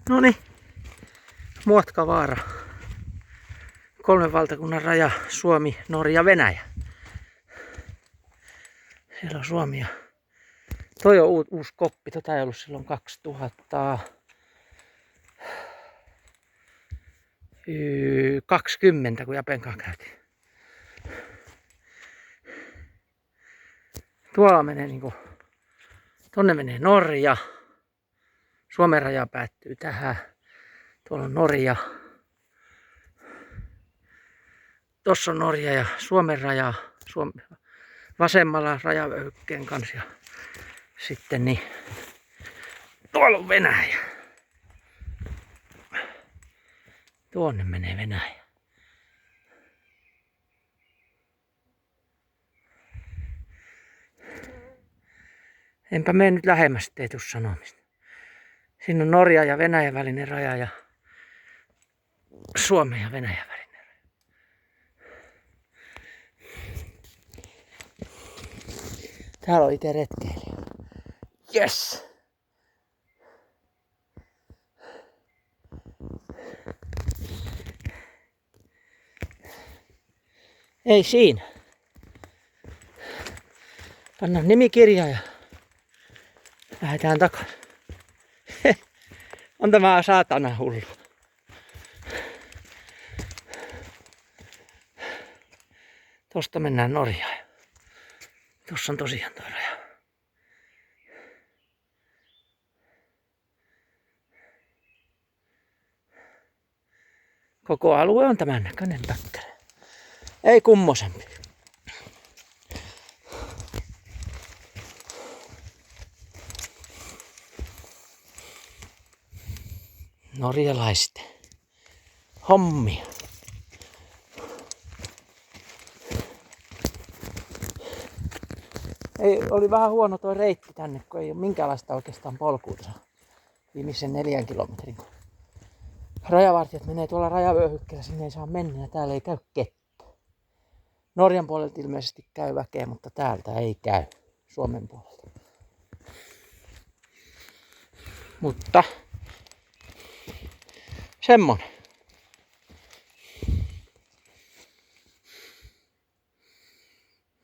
Noniin, Muotkavaara. 3 valtakunnan raja, Suomi, Norja, Venäjä. Siellä on Suomi ja toi on uusi koppi. Tota ei ollut silloin 2020, kun Japenkaan käytiin. Tuolla menee niinku, tonne menee Norja. Suomen raja päättyy tähän. Tuolla on Norja. Tossa on Norja ja Suomen raja. Vasemmalla rajavyöhykkeen kanssa. Ja sitten niin tuolla on Venäjä. Tuonne menee Venäjä. Enpä mene nyt lähemmäs, ettei tuu sanomista. Siinä on Norja ja Venäjän välinen raja ja Suomen ja Venäjän välinen raja. Täällä on itse retkeilijä. Yes! Ei siinä. Pannaan nimikirja ja lähdetään takaisin. On tämä saatana hullu. Tosta mennään Norjaan. Tuossa on tosiaan tuo raja. Koko alue on tämän näköinen päkkärä. Ei kummosempi. Norjalaisten hommia. Oli vähän huono tuo reitti tänne, kun ei ole minkäänlaista oikeastaan polkua viimeisen 4 kilometrin. Rajavartijat menee tuolla rajavyöhykkeellä, sinne ei saa mennä ja täällä ei käy ketään. Norjan puolelta ilmeisesti käy väkeä, mutta täältä ei käy. Suomen puolelta. Mutta semmonen.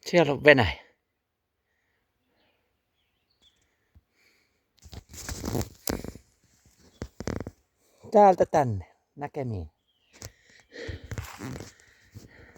Siellä on Venäjä. Täältä tänne. Näkemiin.